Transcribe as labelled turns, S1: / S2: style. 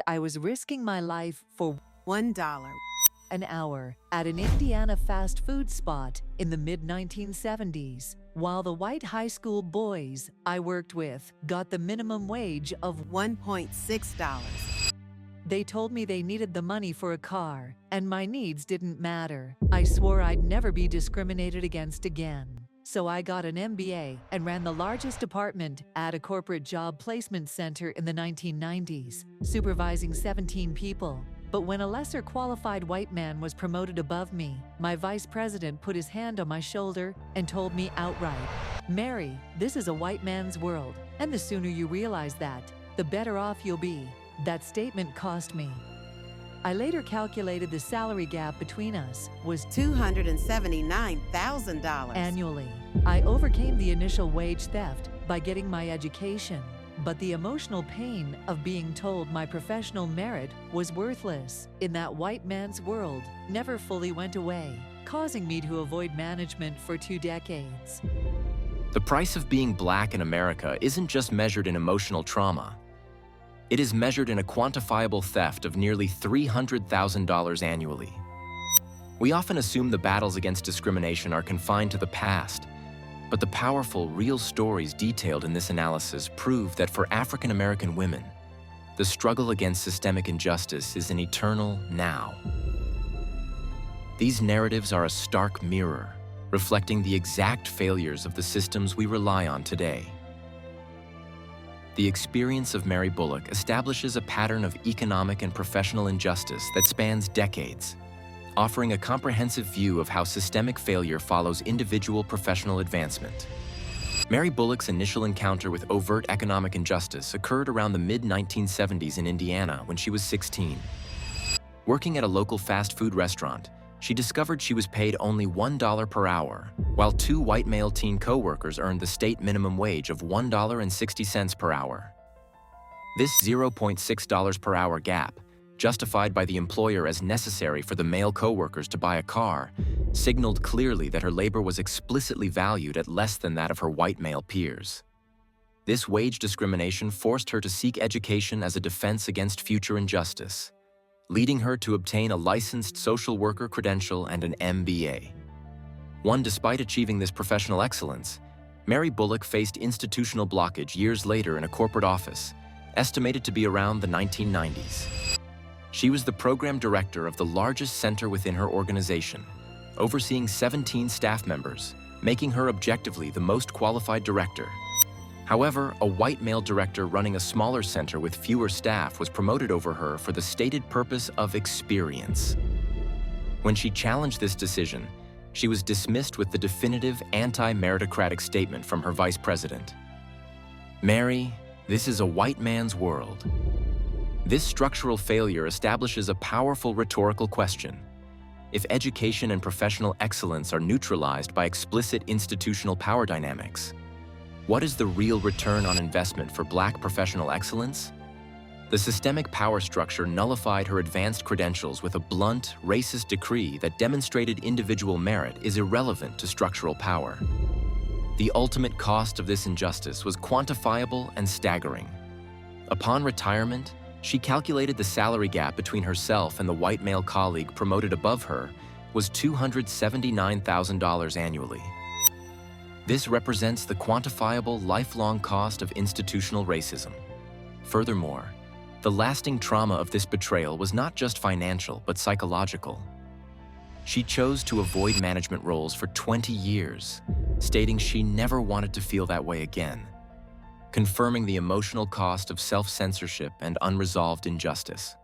S1: I was risking my life for
S2: $1.
S1: an hour at an Indiana fast food spot in the mid-1970s, while the white high school boys I worked with got the minimum wage of
S2: $1.6.
S1: They told me they needed the money for a car, and my needs didn't matter. I swore I'd never be discriminated against again. So I got an MBA and ran the largest department at a corporate job placement center in the 1990s, supervising 17 people. But when a lesser qualified white man was promoted above me, my vice president put his hand on my shoulder and told me outright, "Mary, this is a white man's world, and the sooner you realize that, the better off you'll be." That statement cost me. I later calculated the salary gap between us was
S2: $279,000
S1: annually. I overcame the initial wage theft by getting my education, but the emotional pain of being told my professional merit was worthless in that white man's world never fully went away, causing me to avoid management for 2 decades.
S3: The price of being Black in America isn't just measured in emotional trauma. It is measured in a quantifiable theft of nearly $300,000 annually. We often assume the battles against discrimination are confined to the past, but the powerful, real stories detailed in this analysis prove that for African American women, the struggle against systemic injustice is an eternal now. These narratives are a stark mirror, reflecting the exact failures of the systems we rely on today. The experience of Mary Bullock establishes a pattern of economic and professional injustice that spans decades, offering a comprehensive view of how systemic failure follows individual professional advancement. Mary Bullock's initial encounter with overt economic injustice occurred around the mid-1970s in Indiana when she was 16. Working at a local fast food restaurant, she discovered she was paid only $1 per hour, while 2 white male teen co-workers earned the state minimum wage of $1.60 per hour. This $0.6 per hour gap, justified by the employer as necessary for the male co-workers to buy a car, signaled clearly that her labor was explicitly valued at less than that of her white male peers. This wage discrimination forced her to seek education as a defense against future injustice, leading her to obtain a licensed social worker credential and an MBA. Despite achieving this professional excellence, Mary Bullock faced institutional blockage years later in a corporate office, estimated to be around the 1990s. She was the program director of the largest center within her organization, overseeing 17 staff members, making her objectively the most qualified director. However, a white male director running a smaller center with fewer staff was promoted over her for the stated purpose of experience. When she challenged this decision, she was dismissed with the definitive anti-meritocratic statement from her vice president. "Mary, this is a white man's world." This structural failure establishes a powerful rhetorical question. If education and professional excellence are neutralized by explicit institutional power dynamics, what is the real return on investment for Black professional excellence? The systemic power structure nullified her advanced credentials with a blunt, racist decree that demonstrated individual merit is irrelevant to structural power. The ultimate cost of this injustice was quantifiable and staggering. Upon retirement, she calculated the salary gap between herself and the white male colleague promoted above her was $279,000 annually. This represents the quantifiable, lifelong cost of institutional racism. Furthermore, the lasting trauma of this betrayal was not just financial, but psychological. She chose to avoid management roles for 20 years, stating she never wanted to feel that way again, confirming the emotional cost of self-censorship and unresolved injustice.